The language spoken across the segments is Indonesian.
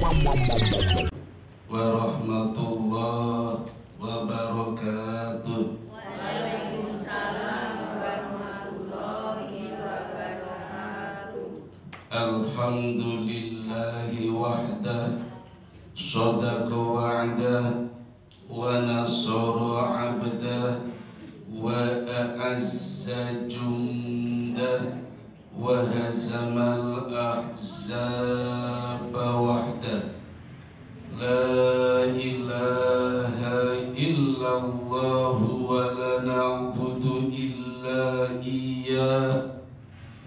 warahmatullahi wabarakatuh. Waalaikumsalam warahmatullahi wabarakatuh. Alhamdulillahi wahdah, shadaqa wa'dah, wa nasara abdah, wa a'azza jundah, wa hazamal ahzaba wahdah. La ilaha illallah wa la na'budu illa iyyah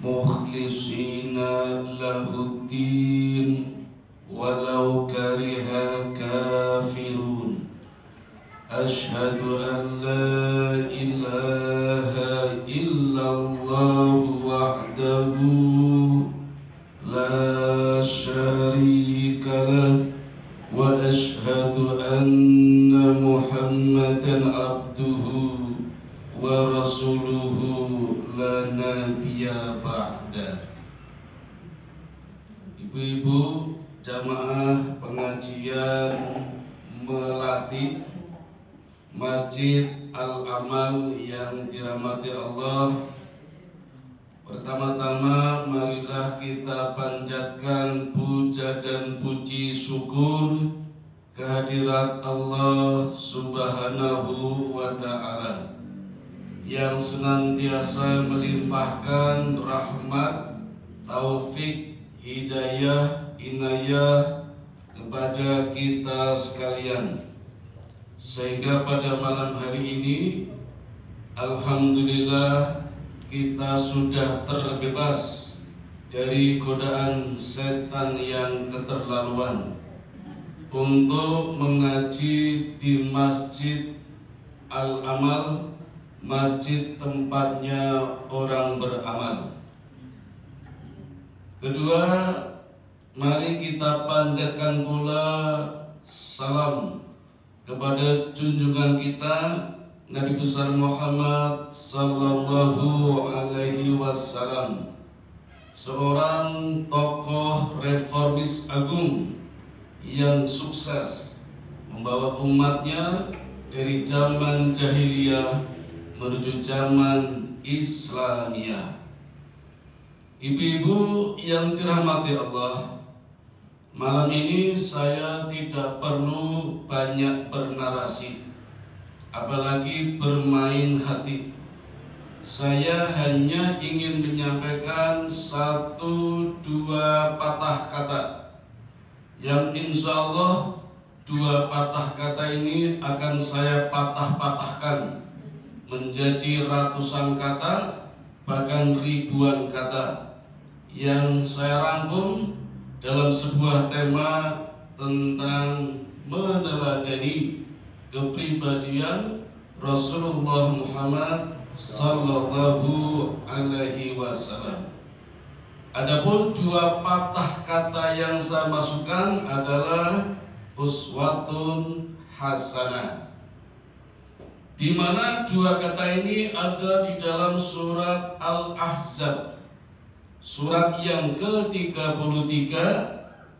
mukhlishina lahuddin walau karihal kafirun. Ashhadu an la ilaha illallah wahdahu la syarika lah wa ashhadu anna Muhammadan abduhu wa rasuluhu la nabiyya ba'da. Ibu-ibu jamaah pengajian Melati Masjid Al-Amal yang dirahmati Allah, pertama-tama marilah kita panjatkan puja dan puji syukur kehadirat Allah Subhanahu wa ta'ala yang senantiasa melimpahkan rahmat, taufik, hidayah, inayah kepada kita sekalian, sehingga pada malam hari ini alhamdulillah kita sudah terbebas dari godaan setan yang keterlaluan untuk mengaji di Masjid Al-Amal, masjid tempatnya orang beramal. Kedua, mari kita panjatkan pula salam kepada junjungan kita Nabi besar Muhammad sallallahu alaihi wasallam, seorang tokoh reformis agung yang sukses membawa umatnya dari zaman jahiliyah menuju zaman Islamiyah. Ibu-ibu yang dirahmati Allah, malam ini saya tidak perlu banyak bernarasi, apalagi bermain hati. Saya hanya ingin menyampaikan satu dua patah kata yang insya Allah dua patah kata ini akan saya patah-patahkan menjadi ratusan kata, bahkan ribuan kata yang saya rangkum dalam sebuah tema tentang meneladani kepribadian Rasulullah Muhammad sallallahu alaihi wasallam. Adapun dua patah kata yang saya masukkan adalah uswatun hasanah, di mana dua kata ini ada di dalam surat Al-Ahzab, surat yang ke-33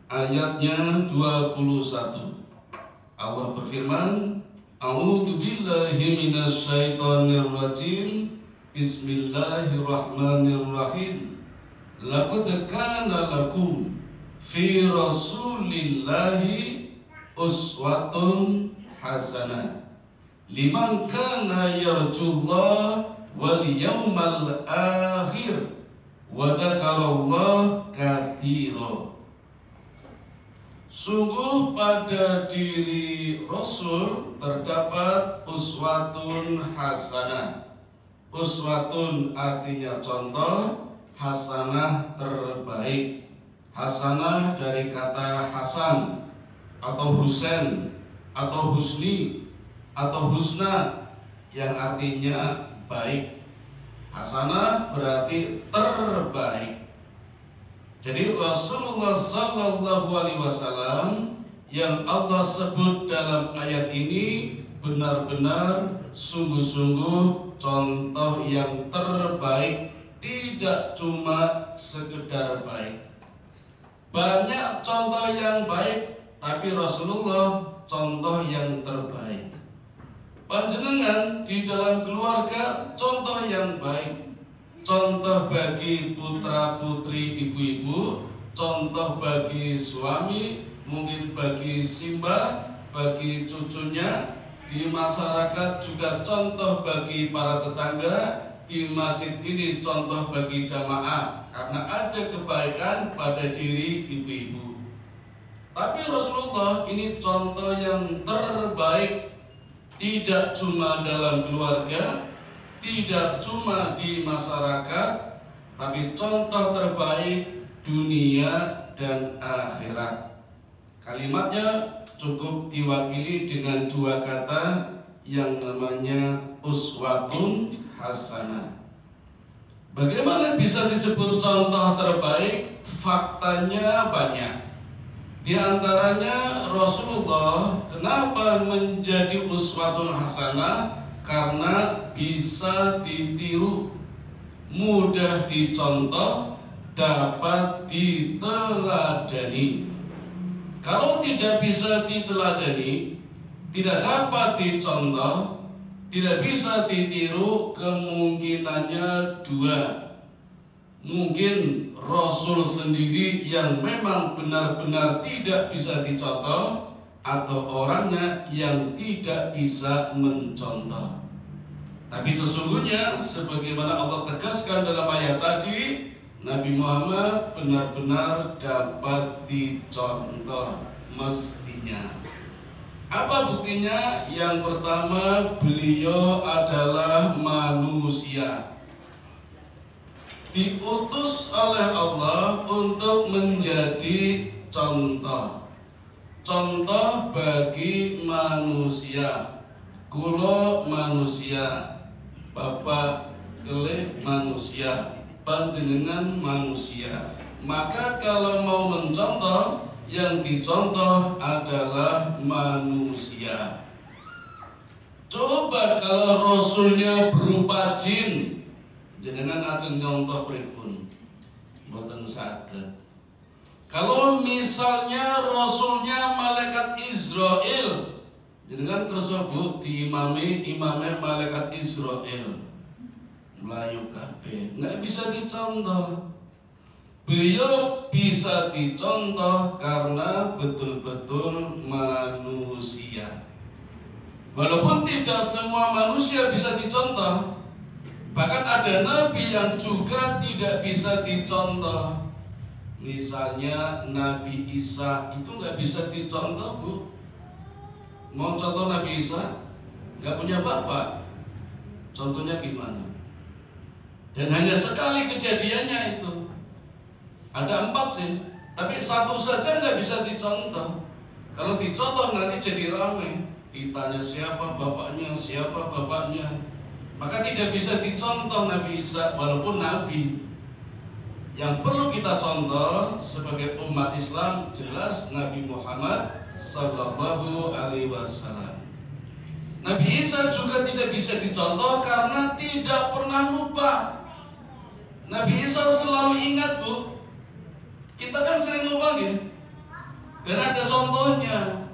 ayatnya 21. Allah berfirman, A'udzu billahi minasyaitonir rajim. Bismillahirrahmanirrahim. Laqad kana lakum fi Rasulillahi uswatun hasanah liman kana yarjullaha wal yawmal akhir wa dzakarallaha katsira. Sungguh pada diri Rasul terdapat uswatun hasanah. Uswatun artinya contoh, hasanah terbaik. Hasanah dari kata hasan atau husain atau husni atau husna yang artinya baik. Hasanah berarti terbaik. Jadi Rasulullah sallallahu alaihi wasallam yang Allah sebut dalam ayat ini benar-benar sungguh-sungguh contoh yang terbaik, tidak cuma sekedar baik. Banyak contoh yang baik, tapi Rasulullah contoh yang terbaik. Panjenengan di dalam keluarga contoh yang baik, contoh bagi putra-putri ibu-ibu, contoh bagi suami, mungkin bagi Simba, bagi cucunya. Di masyarakat juga contoh bagi para tetangga. Di masjid ini contoh bagi jamaah, karena ada kebaikan pada diri ibu-ibu. Tapi Rasulullah ini contoh yang terbaik, tidak cuma dalam keluarga, tidak cuma di masyarakat, tapi contoh terbaik dunia dan akhirat. Kalimatnya cukup diwakili dengan dua kata yang namanya uswatun hasanah. Bagaimana bisa disebut contoh terbaik? Faktanya banyak. Di antaranya Rasulullah kenapa menjadi uswatun hasanah? Karena bisa ditiru, mudah dicontoh, dapat diteladani. Kalau tidak bisa diteladani, tidak dapat dicontoh, tidak bisa ditiru, kemungkinannya dua. Mungkin Rasul sendiri yang memang benar-benar tidak bisa dicontoh, atau orangnya yang tidak bisa mencontoh. Tapi sesungguhnya sebagaimana Allah tegaskan dalam ayat tadi, Nabi Muhammad benar-benar dapat dicontoh mestinya. Apa buktinya? Yang pertama, beliau adalah manusia, diutus oleh Allah untuk menjadi contoh bagi manusia. Kulo manusia, Bapak kelih manusia, panjenengan manusia. Maka kalau mau mencontoh, yang dicontoh adalah manusia. Coba kalau Rasulnya berupa jin, jenengan ajeng nyontoh pripun? Mboten saged. Kalau misalnya Rasulnya malaikat Israel, jenengan kersa Bu diimame malaikat Israel, melayu kabeh, nggak bisa dicontoh. Beliau bisa dicontoh karena betul-betul manusia. Walaupun tidak semua manusia bisa dicontoh, bahkan ada nabi yang juga tidak bisa dicontoh. Misalnya Nabi Isa itu nggak bisa dicontoh, Bu. Mau contoh Nabi Isa, nggak punya bapak, contohnya gimana? Dan hanya sekali kejadiannya itu. Ada 4 sih, tapi 1 saja nggak bisa dicontoh. Kalau dicontoh nanti jadi ramai, ditanya siapa bapaknya, maka tidak bisa dicontoh Nabi Isa walaupun Nabi. Yang perlu kita contoh sebagai umat Islam jelas Nabi Muhammad Sallallahu Alaihi Wasallam. Nabi Isa juga tidak bisa dicontoh karena tidak pernah lupa. Nabi Isa selalu ingat, Bu. Kita kan sering lupa ya. Dan ada contohnya.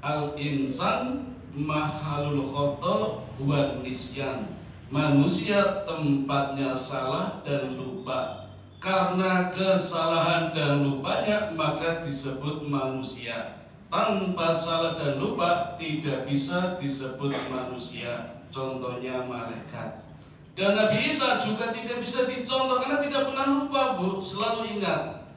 Al-insan mahalul khoto wan nisyan. Manusia tempatnya salah dan lupa. Karena kesalahan dan lupanya maka disebut manusia. Tanpa salah dan lupa tidak bisa disebut manusia. Contohnya malaikat. Dan Nabi Isa juga tidak bisa dicontoh karena tidak pernah lupa, Bu, selalu ingat.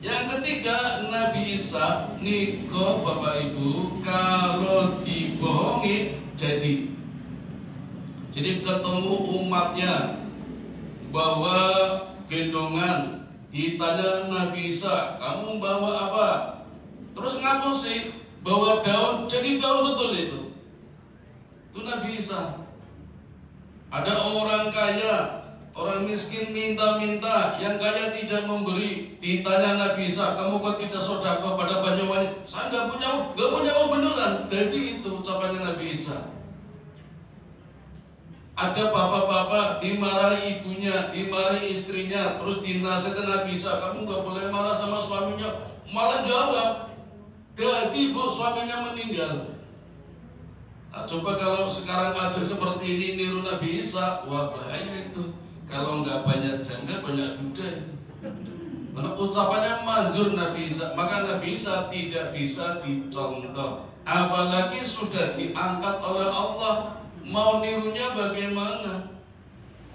Yang ketiga, Nabi Isa niko Bapak Ibu kalau dibohongi jadi ketemu umatnya bawa gendongan, ditanya Nabi Isa, kamu bawa apa? Terus ngaku sih bawa daun, jadi daun betul itu Nabi Isa. Ada orang kaya, orang miskin minta-minta, yang kaya tidak memberi. Ditanya Nabi Isa, kamu kok tidak sedekah pada Banyuwangi? Saya nggak punya uang beneran. Jadi itu ucapannya Nabi Isa. Ada bapak-bapak dimarahi ibunya, dimarahi istrinya, terus dinasihatin Nabi Isa, kamu nggak boleh marah sama suaminya, malah jawab, jadi bu suaminya meninggal. Nah, coba kalau sekarang ada seperti ini niru Nabi Isa, wah bahaya itu. Kalau nggak banyak janda, banyak duda. Karena ucapannya manjur Nabi Isa, maka Nabi Isa tidak bisa dicontoh. Apalagi sudah diangkat oleh Allah, mau nirunya bagaimana?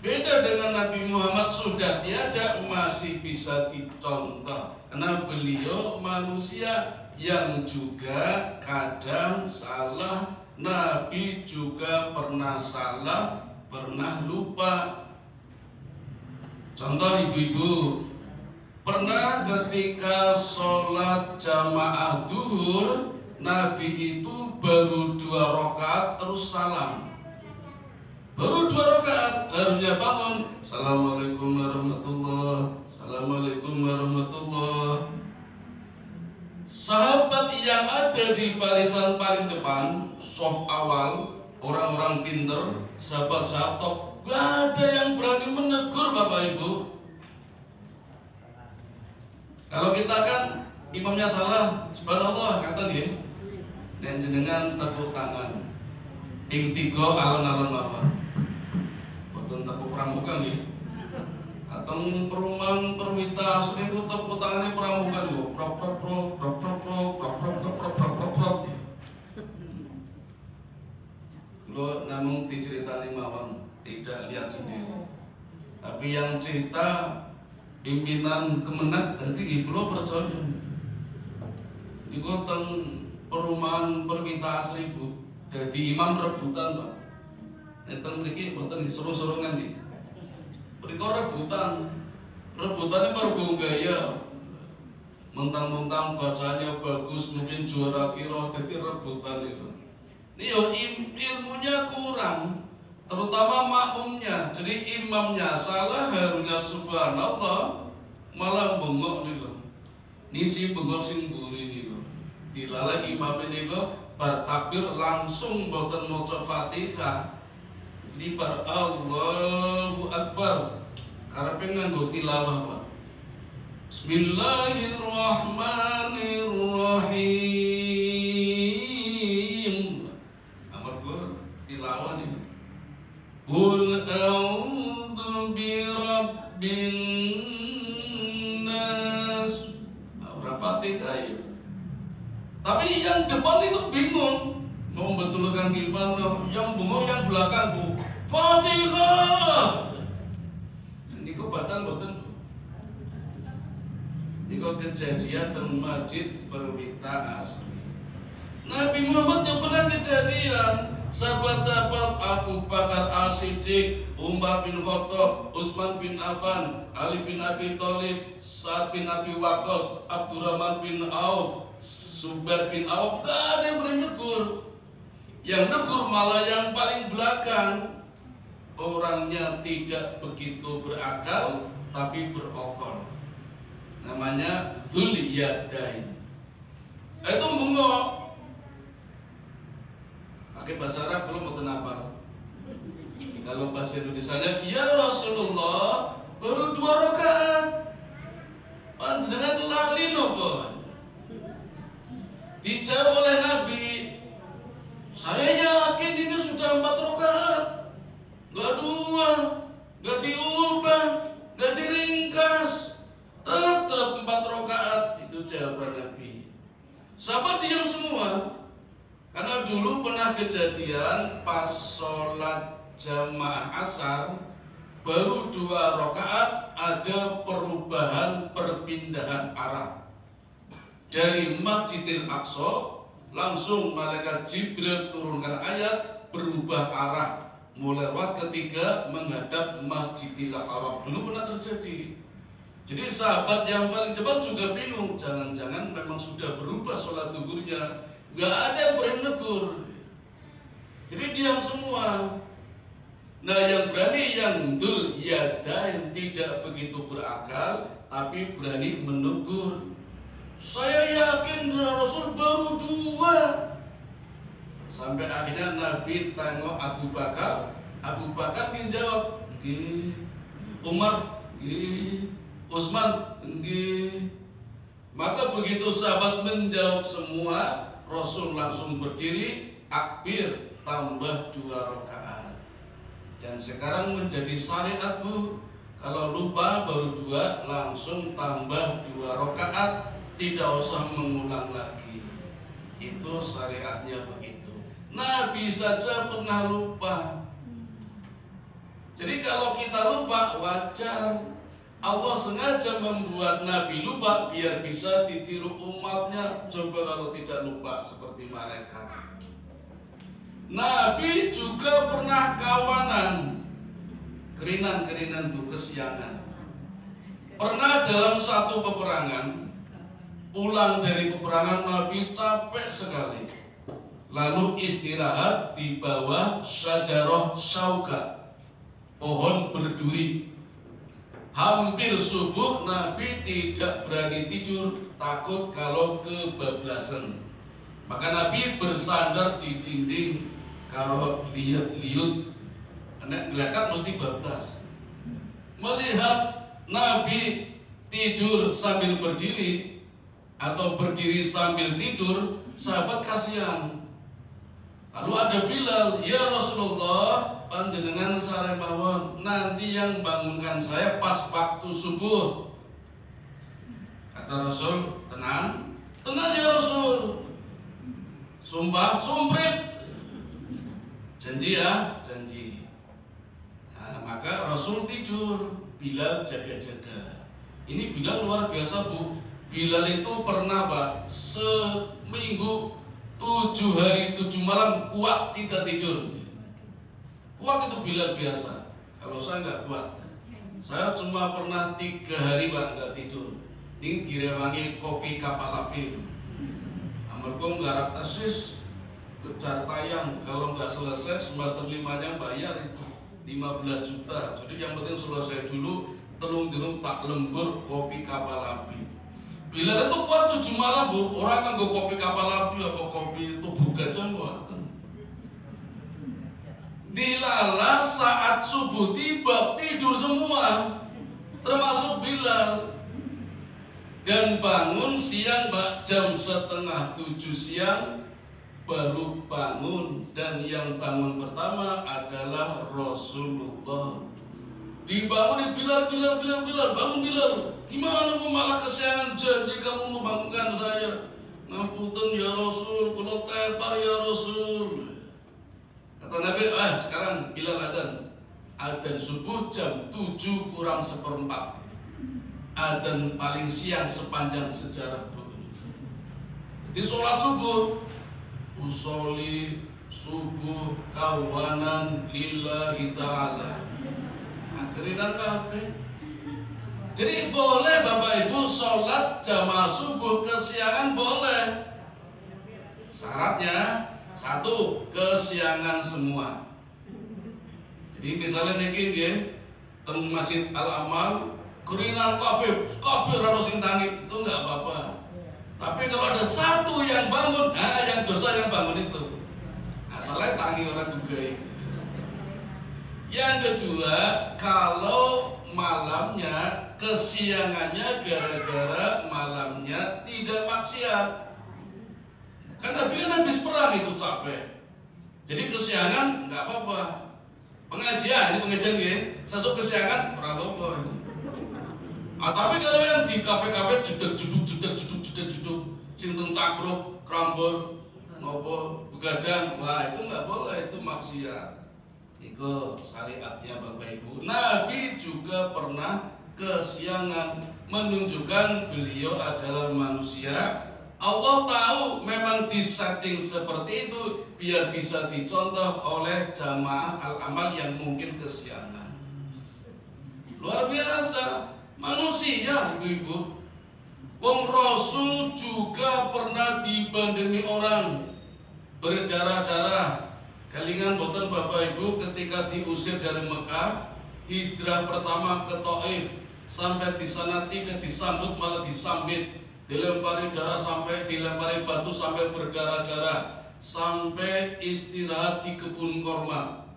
Beda dengan Nabi Muhammad, sudah tiada, masih bisa dicontoh. Karena beliau manusia yang juga kadang salah. Nabi juga pernah salah, pernah lupa. Contoh ibu-ibu, pernah ketika sholat jamaah duhur, Nabi itu baru 2 rakaat terus salam. Baru 2 rakaat, harusnya bangun. Assalamualaikum warahmatullah, Assalamualaikum warahmatullah. Sahabat yang ada di barisan paling depan, soft awal, orang-orang pinter, sahabat-sahabat top, gak ada yang berani menegur Bapak Ibu. Kalau kita kan imamnya salah, subhanallah kata dia, dan jenengan tepuk tangan. Ing 3 alon-alon mawon. Boten tepuk pramuka nggih. Atau perumahan perwita seribu tepuk tangannya pramuka lho. Prok prok prok prok prok prok prok prok prok prok prok prok prok. Lo namun diceritani mawon, tidak lihat sendiri. Tapi yang cerita pimpinan Kemenak nanti lo percaya. Di kota perumahan perwita seribu. Jadi imam rebutan Pak. Nenten mriki mboten seru-serungan iki. Mriko rebutan. Rebutannya baru gaya. Mentang-mentang bacanya bagus, mungkin juara kira, jadi rebutan itu. Ini yo ilmunya kurang, terutama makmumnya. Jadi imamnya salah, harusnya subhanallah, malah bengok nih loh. Nisi bengok sing mburi nih loh. Dilalai imam ini kok bertakbir langsung boten maca Fatihah. Jadi bar Allahu Akbar. Karepe nganggo tilawah, Pak. Bismillahirrahmanirrahim. Amar gua tilawah nih. Qul a'udzu birabbin nas. Ora Fatihah ya. Tapi yang depan itu bingung, mau betulkan gimana? Yang bengok yang belakang bu, Fatihah. Ini kebatan boten. Ini kok kejadian di masjid Perwita asli. Nabi Muhammad yang pernah kejadian. Sahabat-sahabat Abu Bakar As-Siddiq, Umar bin Khattab, Utsman bin Affan, Ali bin Abi Thalib, Sa'ad bin Abi Waqqas, Abdurrahman bin Auf, Zubair bin Auf, gak ada yang berani negur. Yang negur malah yang paling belakang. Orangnya tidak begitu berakal, tapi berokor. Namanya Dzul Yadain. Itu bengok. Pakai bahasa Arab belum boten hafal. Kalau bahasa Indonesianya, ya Rasulullah, baru 2 rakaat. Panjenengan lali nopo? Dijawab oleh Nabi, saya yakin ini sudah 4 rakaat. Gak 2, gak diubah, gak diringkas, tetap 4 rakaat. Itu jawaban Nabi. Sahabat diam semua. Karena dulu pernah kejadian pas sholat jamaah asar, baru 2 rakaat ada perubahan perpindahan arah. Dari Masjidil Aqsa langsung malaikat Jibril turunkan ayat berubah arah, mulai waktu ketiga menghadap Masjidil Haram. Dulu pernah terjadi. Jadi sahabat yang paling depan juga bingung, jangan-jangan memang sudah berubah sholat duhurnya. Gak ada yang berani negur. Jadi diam semua. Nah yang berani yang Dzul Yadain, tidak begitu berakal, tapi berani menegur. Saya yakin Rasul baru 2. Sampai akhirnya Nabi tengok Abu Bakar, Abu Bakar menjawab, nggih. Umar, nggih. Utsman, nggih. Maka begitu sahabat menjawab semua, Rasul langsung berdiri, takbir, tambah 2 rakaat. Dan sekarang menjadi syariat, Bu. Kalau lupa baru 2, langsung tambah 2 rakaat, tidak usah mengulang lagi. Itu syariatnya begitu. Nabi saja pernah lupa. Jadi kalau kita lupa, wajar. Allah sengaja membuat Nabi lupa biar bisa ditiru umatnya. Coba kalau tidak lupa seperti malaikat. Nabi juga pernah kawanan, kerinan itu kesiangan. Pernah dalam satu peperangan, pulang dari peperangan Nabi capek sekali. Lalu istirahat di bawah syajarah syauka, pohon berduri. Hampir subuh Nabi tidak berani tidur, takut kalau kebablasan. Maka Nabi bersandar di dinding. Kalau lihat-liut, ngeliat mesti bablas. Melihat Nabi tidur sambil berdiri atau berdiri sambil tidur, sahabat kasihan. Lalu ada Bilal, ya Rasulullah, panjenengan sare mawon, nanti yang bangunkan saya pas waktu subuh. Kata Rasul, tenang ya Rasul. Sumpah, sumprit. Janji ya, janji. Nah, maka Rasul tidur, Bilal jaga-jaga. Ini Bilal luar biasa, Bu. Bilal itu pernah, Pak, seminggu 7 hari 7 malam kuat tidak tidur. Kuat itu Bilal biasa. Kalau saya nggak kuat. Saya cuma pernah 3 hari, Pak, nggak tidur. Ini direwangi kopi kapal api. Amarga nggarap tesis, kejar tayang. Kalau nggak selesai semester 5-nya bayar itu 15 juta. Jadi yang penting selesai dulu. Telung-telung tak lembur kopi kapal api. Bilal itu kuat 7 malam, Bu. Orang kan kopi kapal api apa kopi tubuh gajah buatan. Dilalah saat subuh tiba tidur semua, termasuk Bilal. Dan bangun siang, Pak, jam 6:30 siang baru bangun. Dan yang bangun pertama adalah Rasulullah. Dibangunin Bilal, bangun Bilal. Gimana kok malah kesiangan, janji kamu mau bangunkan saya? Ngapunten ya Rasul, kula tepar ya Rasul. Kata Nabi, sekarang Bilal adzan. Adzan subuh jam 7 kurang 1/4. Adzan paling siang sepanjang sejarah bumi. Di sholat subuh, usolli subuh kawanan lillahi ta'ala. Kerinan kabeh. Jadi boleh Bapak Ibu sholat jamaah subuh kesiangan boleh. Syaratnya 1, kesiangan semua. Jadi misalnya niki nggih teng Masjid Al Amal kerinan kabeh ora sing tangi, itu enggak apa-apa. Tapi kalau ada 1 yang bangun, yang dosa yang bangun itu. Asalnya tangi orang juga. Yang kedua, kalau malamnya kesiangannya gara-gara malamnya tidak maksiat. Karena Nabi kan habis perang itu capek. Jadi kesiangan nggak apa-apa. Pengajian, ini pengajian ya. Satu kesiangan ora apa-apa. Tapi kalau yang di kafe-kafe jeduk, sing teng cakruk, krambol, nopo, begadang, wah itu nggak boleh, itu maksiat. Itu syariatnya Bapak Ibu. Nabi juga pernah kesiangan, menunjukkan beliau adalah manusia. Allah tahu memang disetting seperti itu biar bisa dicontoh oleh jamaah al-amal yang mungkin kesiangan. Luar biasa, manusia ibu-ibu. Wong Rasul juga pernah dibandemi orang berdarah-darah. Kelingan boten Bapak Ibu ketika diusir dari Mekah, hijrah pertama ke Taif, sampai di sana tidak disambut malah disambit, dilempari darah sampai dilempari batu sampai berdarah-darah, sampai istirahat di kebun korma.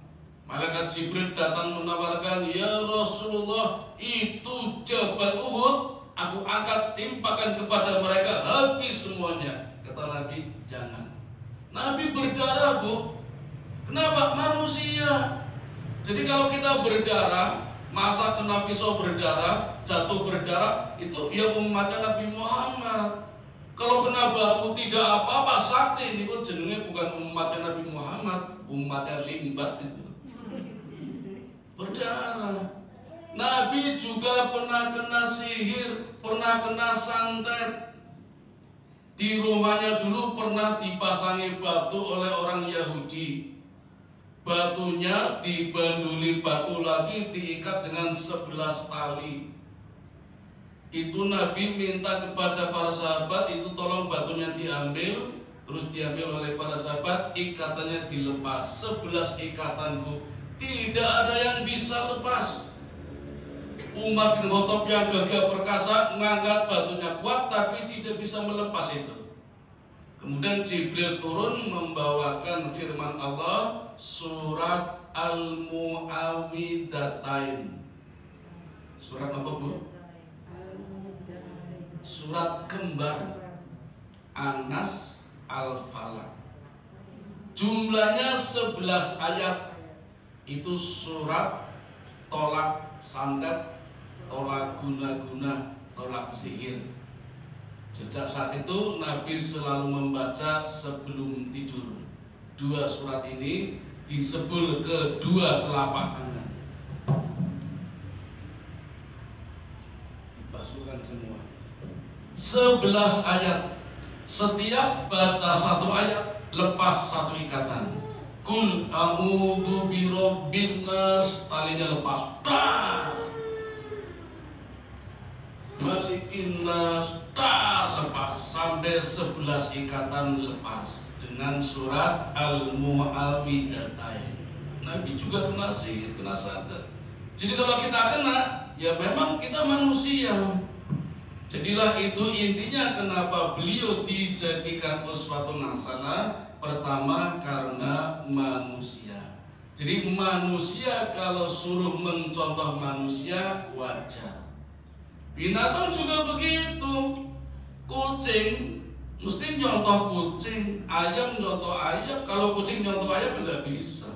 Malaikat Jibril datang menawarkan, ya Rasulullah, itu Jabal Uhud aku angkat timpakan kepada mereka habis semuanya. Kata Nabi, jangan. Nabi berdarah, Bu. Kenapa? Manusia. Jadi kalau kita berdarah, masa kena pisau berdarah, jatuh berdarah, itu ya umatnya Nabi Muhammad. Kalau kena batu tidak apa-apa, sakti. Ini kok jenenge bukan umatnya Nabi Muhammad, umatnya limbat itu. Berdarah. Nabi juga pernah kena sihir, pernah kena santet. Di rumahnya dulu pernah dipasangi batu oleh orang Yahudi. Batunya dibanduli batu lagi, diikat dengan 11 tali. Itu Nabi minta kepada para sahabat, itu tolong batunya diambil. Terus diambil oleh para sahabat, ikatannya dilepas. 11 ikatan, Bu. Tidak ada yang bisa lepas. Umar bin Khattab yang gagah perkasa mengangkat batunya kuat, tapi tidak bisa melepas itu. Kemudian Jibril turun membawakan firman Allah, surat Al-Mu'awwidatain. Surat apa, Bu? Surat kembar Anas Al-Falaq. Jumlahnya 11 ayat. Itu surat tolak santet, tolak guna-guna, tolak sihir. Sejak saat itu Nabi selalu membaca sebelum tidur. 2 surat ini disebul ke 2 telapak tangan. Dibasuhkan semua. 11 ayat. Setiap baca 1 ayat, lepas 1 ikatan. Kul a'udzu birabbin nas, talinya lepas. Tar. Malikin nas, tar, lepas sampai 11 ikatan lepas dengan surat Al-Mu'awwidatain. Nabi juga kena sihir, kena santet. Jadi kalau kita kena, ya memang kita manusia. Jadilah itu intinya kenapa beliau dijadikan uswatun hasanah. Pertama karena manusia. Jadi manusia kalau suruh mencontoh manusia wajar. Binatang juga begitu. Kucing mesti nyontoh kucing, ayam nyontoh ayam. Kalau kucing nyontoh ayam nggak bisa.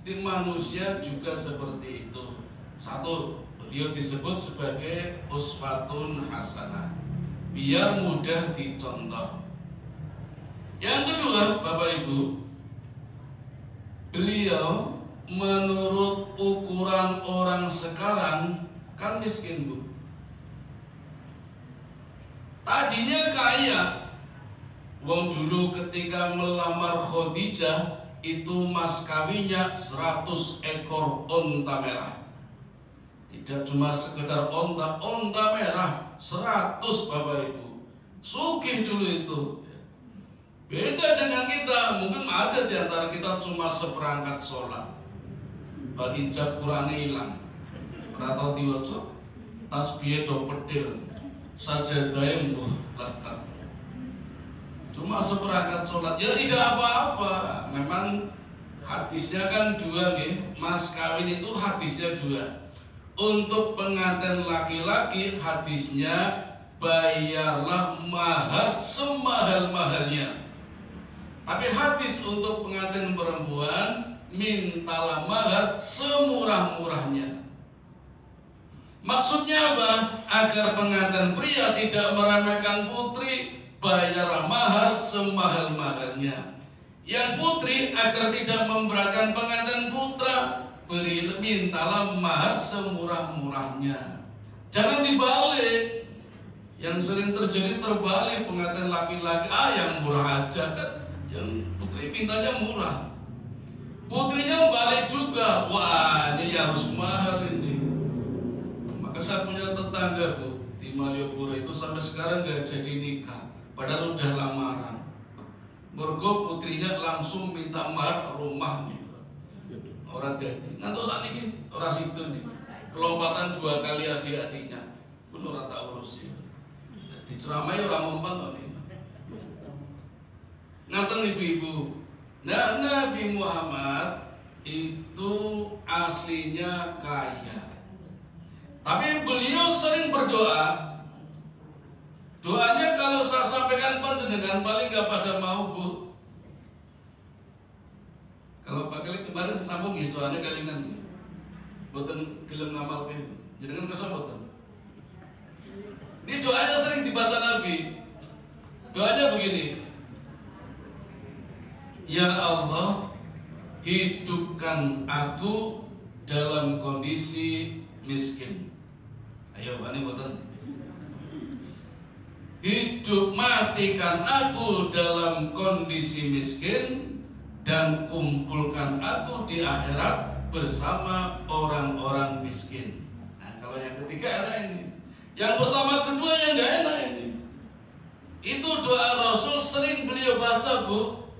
Jadi manusia juga seperti itu. Satu, beliau disebut sebagai uswatun hasanah, biar mudah dicontoh. Yang kedua, Bapak Ibu, beliau menurut ukuran orang sekarang kan miskin, Bu. Tadinya kaya. Wong dulu ketika melamar Khadijah itu mas kawinnya 100 ekor onta merah. Tidak cuma sekedar onta merah 100, Bapak Ibu. Sugih dulu itu. Beda dengan kita, mungkin ada di antara kita cuma seperangkat sholat. Bagi ijab Qur'annya hilang. Pernah tahu diwaca? Tasbihnya do pedil, sajadahe mbuh letak. Cuma seperangkat sholat, ya tidak apa-apa. Memang hadisnya kan 2 nih. Mas kawin itu hadisnya 2. Untuk pengantin laki-laki hadisnya bayarlah mahar semahal-mahalnya. Tapi hadis untuk pengantin perempuan, mintalah mahar semurah-murahnya. Maksudnya apa? Agar pengantin pria tidak meremehkan putri, bayarlah mahar semahal-mahalnya. Yang putri agar tidak memberatkan pengantin putra, mintalah mahar semurah-murahnya. Jangan dibalik. Yang sering terjadi terbalik, pengantin laki-laki yang murah aja kan. Yang putri mintanya murah, putrinya balik juga, wah ini harus mahal ini. Maka saya punya tetangga, Bu, di Malioboro itu sampai sekarang gak jadi nikah, padahal udah lamaran. Mergo putrinya langsung minta mahar rumahnya. Orang jadi ngantos saat ini orang situ nih, kelompatan 2 kali adik-adiknya pun orang tak urus ya. Diceramai orang mempan kok nih. Ngaten ibu-ibu. Nah, Nabi Muhammad itu aslinya kaya. Tapi beliau sering berdoa. Doanya kalau saya sampaikan panjenengan paling gak pada mau, Bu. Kalau Pak Kali kemarin sambung ya doanya kalingan. Boten gelem ngamalke. Jenengan kesambatan. Ini doanya sering dibaca Nabi. Doanya begini. Ya Allah, hidupkan aku dalam kondisi miskin. Ayo, ini boten. Hidup matikan aku dalam kondisi miskin dan kumpulkan aku di akhirat bersama orang-orang miskin. Nah, kalau yang ketiga ada ini. Yang pertama, kedua yang enggak enak ini. Itu doa Rasul sering beliau baca, Bu.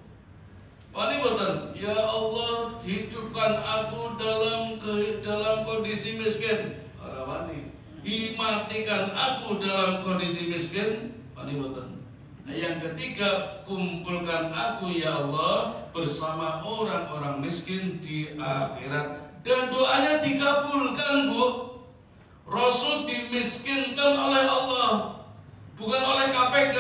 Wani boten, ya Allah hidupkan aku dalam kondisi miskin. Ora wani. Matikan aku dalam kondisi miskin. Wani boten. Nah, yang ketiga, kumpulkan aku ya Allah bersama orang-orang miskin di akhirat. Dan doanya dikabulkan, Bu. Rasul dimiskinkan oleh Allah, bukan oleh KPK.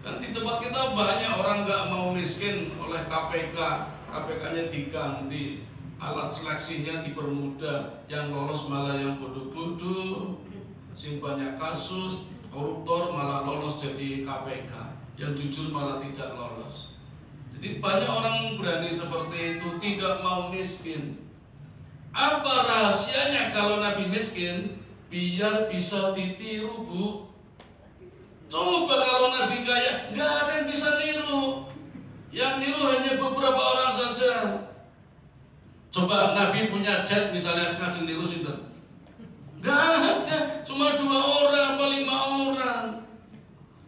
Dan di tempat kita banyak orang nggak mau miskin oleh KPK. KPK-nya diganti, alat seleksinya dipermudah, yang lolos malah yang bodoh-bodoh, sing banyak kasus, koruptor malah lolos jadi KPK, yang jujur malah tidak lolos. Jadi banyak orang berani seperti itu, tidak mau miskin. Apa rahasianya kalau Nabi miskin? Biar bisa ditiru, Bu. Coba kalau Nabi kaya, nggak ada yang bisa niru. Yang niru hanya beberapa orang saja. Coba Nabi punya jet misalnya, ngajeng niru sinten? Nggak ada, cuma 2 orang atau 5 orang.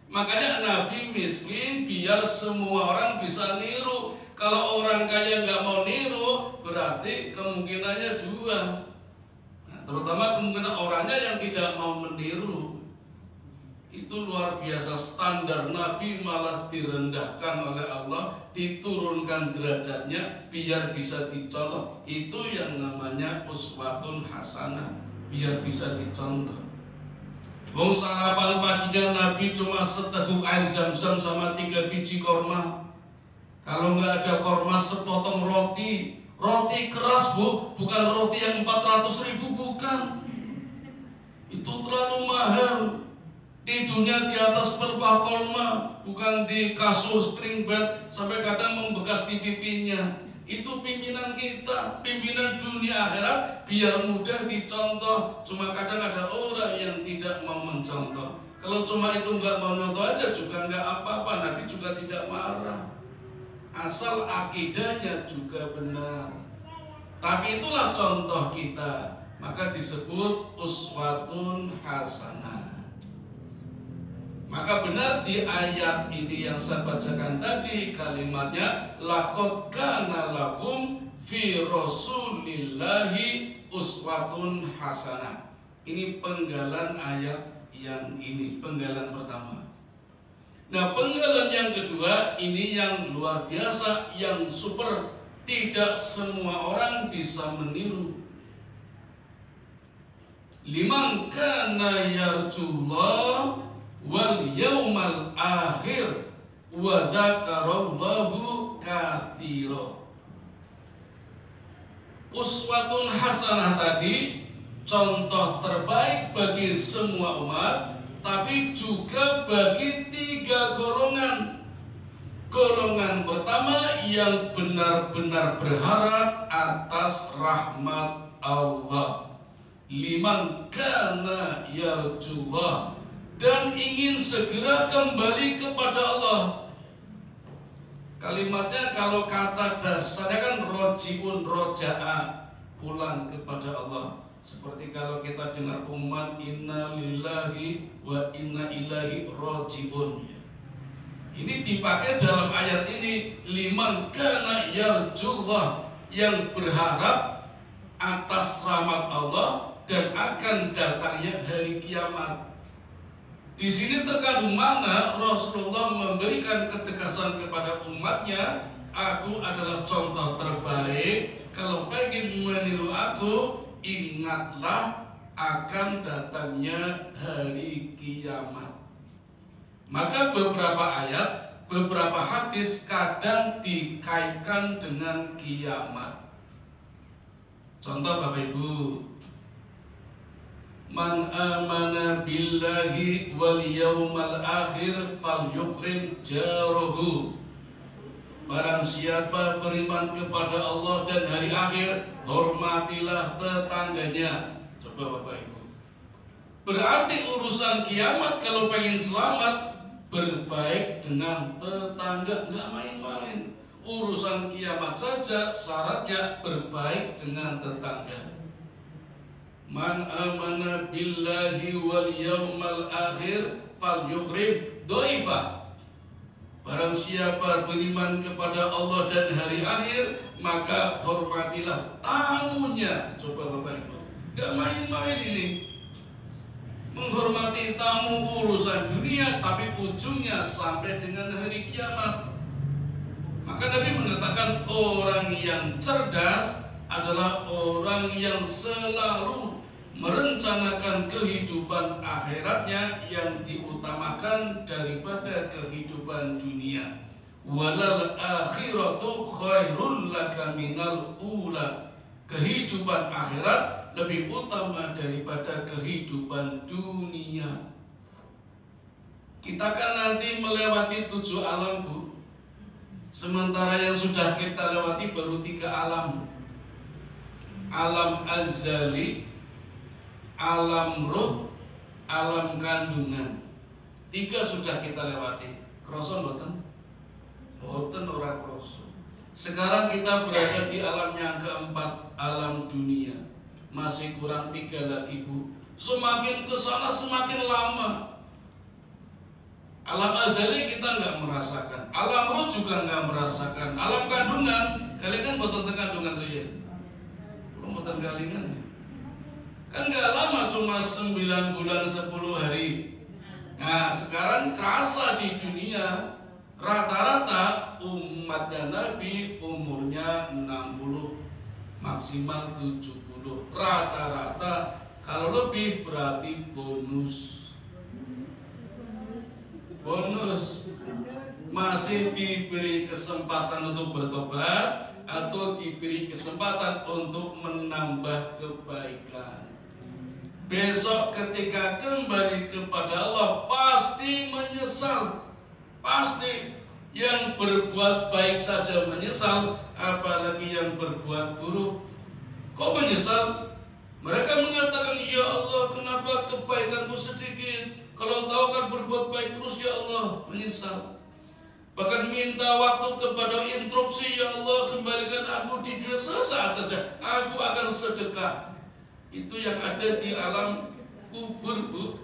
Makanya Nabi miskin biar semua orang bisa niru. Kalau orang kaya nggak mau niru, berarti kemungkinannya 2. Nah, terutama kemungkinan orangnya yang tidak mau meniru. Itu luar biasa, standar Nabi malah direndahkan oleh Allah, diturunkan derajatnya biar bisa dicontoh. Itu yang namanya uswatun hasanah, biar bisa dicontoh. Wong sarapan paginya Nabi cuma seteguk air zam-zam sama 3 biji korma. Kalau nggak ada korma, sepotong roti. Roti keras, Bu, bukan roti yang 400.000, bukan. Itu terlalu mahal. Tidurnya di atas pelepah korma, bukan di kasur spring bed sampai kadang membekas di pipinya. Itu pimpinan kita, pimpinan dunia akhirat, biar mudah dicontoh. Cuma kadang ada orang yang tidak mau mencontoh. Kalau cuma itu nggak mau contoh aja juga nggak apa-apa, Nabi juga tidak marah. Asal akidahnya juga benar. Tapi itulah contoh kita, maka disebut uswatun hasanah. Maka benar di ayat ini yang saya bacakan tadi kalimatnya, laqad kana lakum fi rasulillahi uswatun hasanah. Ini penggalan ayat yang ini, penggalan pertama. Nah, penggalan yang kedua ini yang luar biasa, yang super, tidak semua orang bisa meniru. Liman kana yarjullah wal yaumal akhir wa dzakarallahu katsira. Uswatun hasanah tadi contoh terbaik bagi semua umat, tapi juga bagi 3 golongan. Golongan pertama yang benar-benar berharap atas rahmat Allah. Liman kana yarjullah, dan ingin segera kembali kepada Allah. Kalimatnya kalau kata dasarnya kan rojiun, roja'a, pulang kepada Allah. Seperti kalau kita dengar umat inna lillahi wa inna ilaihi rojiun. Ini dipakai dalam ayat ini, liman kana yarjullah, yang berharap atas rahmat Allah dan akan datangnya hari kiamat. Di sini terkandung mana Rasulullah memberikan ketegasan kepada umatnya Aku adalah contoh terbaik. Kalau pengen meniru aku, ingatlah akan datangnya hari kiamat. Maka beberapa ayat, beberapa hadis kadang dikaitkan dengan kiamat. Contoh Bapak Ibu, man amana billahi wal yawmal akhir falyukrim jaruhu. Barang siapa beriman kepada Allah dan hari akhir, hormatilah tetangganya. Coba Bapak Ibu, berarti urusan kiamat kalau pengen selamat, berbaik dengan tetangga, nggak main-main. Urusan kiamat saja syaratnya berbaik dengan tetangga. Man amana billahi wal yawmal akhir falyukrim doifah. Barang siapa beriman kepada Allah dan hari akhir, maka hormatilah tamunya. Coba Bapak Ibu, gak main-main ini. Menghormati tamu urusan dunia, tapi ujungnya sampai dengan hari kiamat. Maka Nabi mengatakan orang yang cerdas adalah orang yang selalu merencanakan kehidupan akhiratnya yang diutamakan daripada kehidupan dunia. Walal akhiratu khairul laka minal ula. Kehidupan akhirat lebih utama daripada kehidupan dunia. Kita kan nanti melewati 7 alam, Bu. Sementara yang sudah kita lewati baru 3 alam. Alam azali, alam ruh, alam kandungan. 3 sudah kita lewati. Kroso mboten? Mboten ora kroso. Sekarang kita berada di alam yang keempat, alam dunia. Masih kurang 3 lagi, Bu. Semakin ke sana semakin lama. Alam azali kita nggak merasakan, alam ruh juga nggak merasakan, alam kandungan, kalian kan boten kandungan tuh ya, belum boten kalingan. Kan nggak lama, cuma 9 bulan 10 hari. Nah sekarang kerasa di dunia, rata-rata umatnya Nabi umurnya 60, maksimal 70. Rata-rata, kalau lebih berarti bonus. Masih diberi kesempatan untuk bertobat atau diberi kesempatan untuk menambah kebaikan. Besok ketika kembali kepada Allah pasti menyesal. Pasti. Yang berbuat baik saja menyesal, apalagi yang berbuat buruk. Kok menyesal? Mereka mengatakan, ya Allah, kenapa kebaikanku sedikit? Kalau tahu kan berbuat baik terus, ya Allah, menyesal. Bahkan minta waktu kepada instruksi, ya Allah, kembalikan aku di dunia sesaat saja, aku akan sedekah. Itu yang ada di alam kubur, Bu.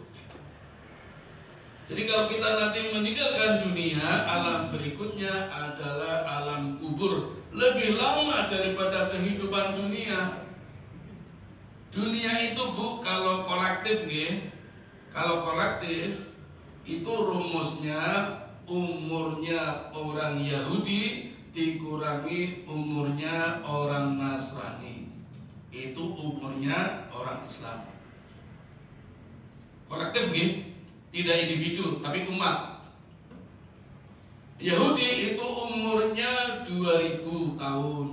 Jadi kalau kita nanti meninggalkan dunia, alam berikutnya adalah alam kubur. Lebih lama daripada kehidupan dunia. Dunia itu, Bu, kalau kolektif nggih, kalau kolektif itu rumusnya umurnya orang Yahudi dikurangi umurnya orang Nasrani, itu umurnya orang Islam. Kolektif nggih, tidak individu tapi umat. Yahudi itu umurnya 2000 tahun,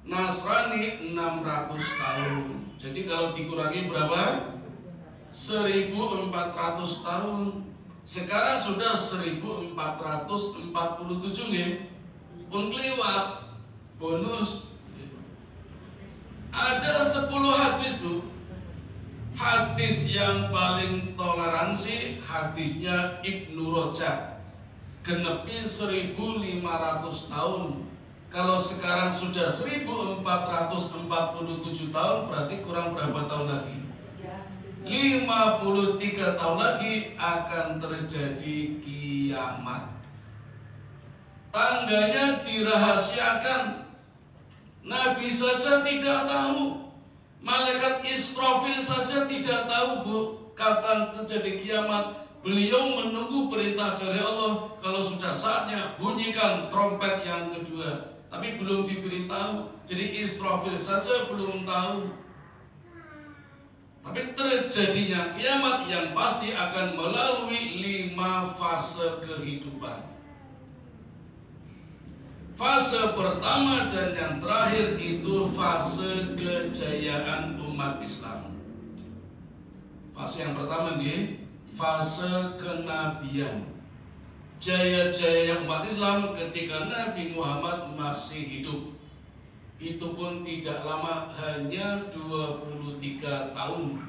Nasrani 600 tahun. Jadi kalau dikurangi berapa? 1400 tahun. Sekarang sudah 1447 nih. Pun kelewat bonus. Ada 10 hadis, Bu. Hadis yang paling toleransi hadisnya Ibnu Rajab. Genepi 1500 tahun. Kalau sekarang sudah 1447 tahun, berarti kurang berapa tahun lagi? 53 tahun lagi akan terjadi kiamat. Tanggalnya dirahasiakan. Nabi saja tidak tahu. Malaikat Israfil saja tidak tahu, Bu, kapan terjadi kiamat. Beliau menunggu perintah dari Allah. Kalau sudah saatnya, bunyikan trompet yang kedua. Tapi belum diberitahu. Jadi Israfil saja belum tahu. Tapi terjadinya kiamat yang pasti akan melalui 5 fase kehidupan. Fase pertama dan yang terakhir itu fase kejayaan umat Islam. Fase yang pertama nih, fase kenabian. Jaya-jaya umat Islam ketika Nabi Muhammad masih hidup. Itu pun tidak lama, hanya 23 tahun.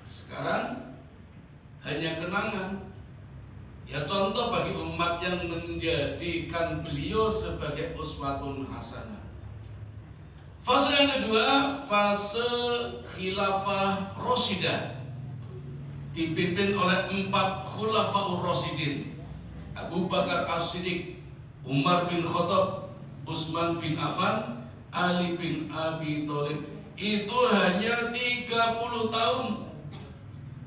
Sekarang hanya kenangan. Ya contoh bagi umat yang menjadikan beliau sebagai uswatun hasanah. Fase yang kedua, fase khilafah Roshidah, dipimpin oleh 4 khulafaur Rasyidin, Abu Bakar As-Siddiq, Umar bin Khattab, Utsman bin Affan, Ali bin Abi Thalib. Itu hanya 30 tahun.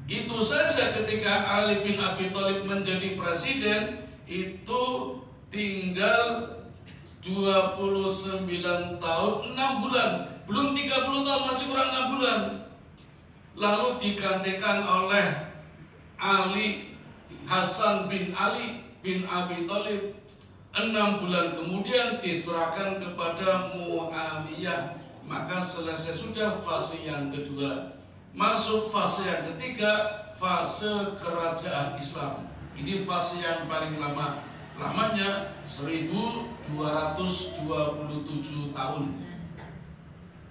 Itu saja ketika Ali bin Abi Thalib menjadi presiden, itu tinggal 29 tahun 6 bulan. Belum 30 tahun, masih kurang 6 bulan. Lalu digantikan oleh Ali, Hasan bin Ali bin Abi Thalib. 6 bulan kemudian diserahkan kepada Muawiyah. Maka selesai sudah fase yang kedua. Masuk fase yang ketiga, fase kerajaan Islam. Ini fase yang paling lama. Lamanya 1227 tahun.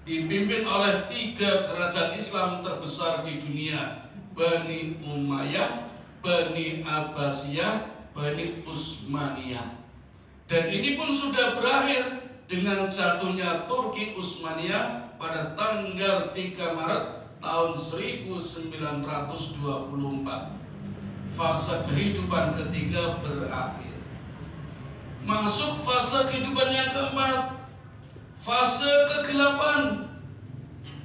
Dipimpin oleh 3 kerajaan Islam terbesar di dunia, Bani Umayyah, Bani Abbasiyah, Bani Utsmaniyah. Dan ini pun sudah berakhir dengan jatuhnya Turki Utsmaniyah pada tanggal 3 Maret tahun 1924. Fase kehidupan ketiga berakhir. Masuk fase kehidupan yang keempat, fase kegelapan.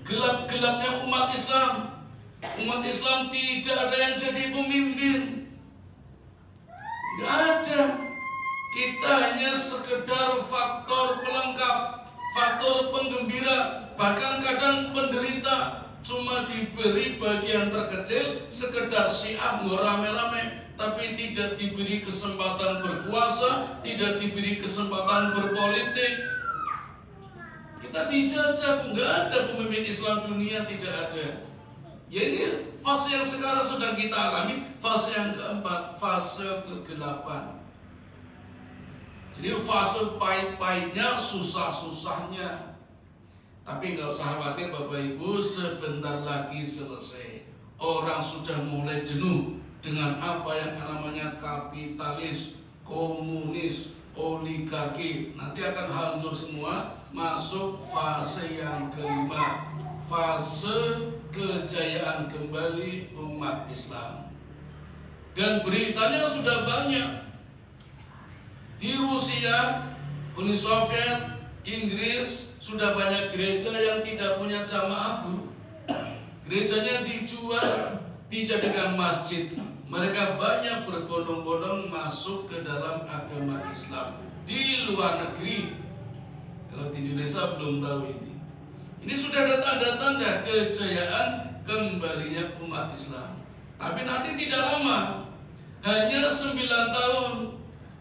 Gelap-gelapnya umat Islam. Umat Islam tidak ada yang jadi pemimpin. Tidak ada. Kita hanya sekedar faktor pelengkap, faktor penggembira, bahkan kadang penderita. Cuma diberi bagian terkecil, sekedar syiah rame-rame, tapi tidak diberi kesempatan berkuasa, tidak diberi kesempatan berpolitik. Kita dijajah, nggak ada pemimpin Islam dunia, tidak ada. Ya ini fase yang sekarang sedang kita alami, fase yang keempat, fase kegelapan. Jadi fase pahit-pahitnya, susah-susahnya. Tapi nggak usah khawatir Bapak Ibu, sebentar lagi selesai. Orang sudah mulai jenuh dengan apa yang namanya kapitalis, komunis, oligarki. Nanti akan hancur semua. Masuk fase yang kelima, fase kejayaan kembali umat Islam. Dan beritanya sudah banyak. Di Rusia, Uni Soviet, Inggris, sudah banyak gereja yang tidak punya jamaah, Bu. Gerejanya dijual, dijadikan masjid. Mereka banyak berbondong-bondong masuk ke dalam agama Islam di luar negeri. Kalau di Indonesia belum tahu ini. Ini sudah ada tanda-tanda kejayaan kembalinya umat Islam. Tapi nanti tidak lama, hanya 9 tahun.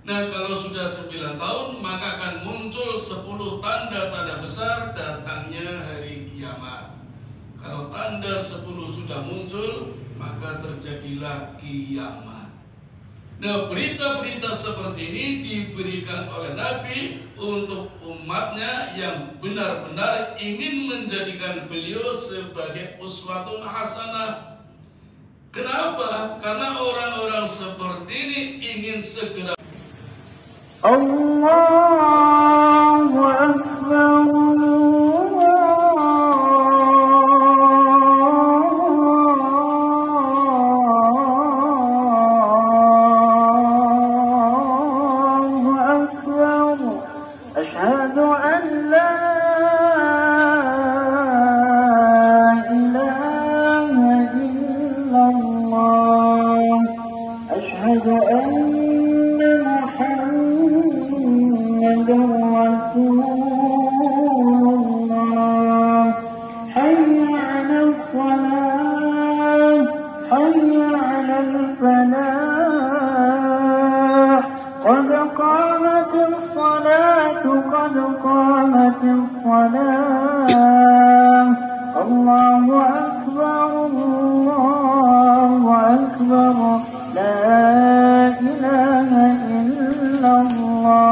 Nah, kalau sudah 9 tahun, maka akan muncul 10 tanda-tanda besar datangnya hari kiamat. Kalau tanda 10 sudah muncul, maka terjadilah kiamat. Nah, berita-berita seperti ini diberikan oleh Nabi untuk umatnya yang benar-benar ingin menjadikan beliau sebagai uswatun hasanah. Kenapa? Karena orang-orang seperti ini ingin segera Allahu Akbar. Allah الصلاة الله أكبر الله أكبر لا إله إلا الله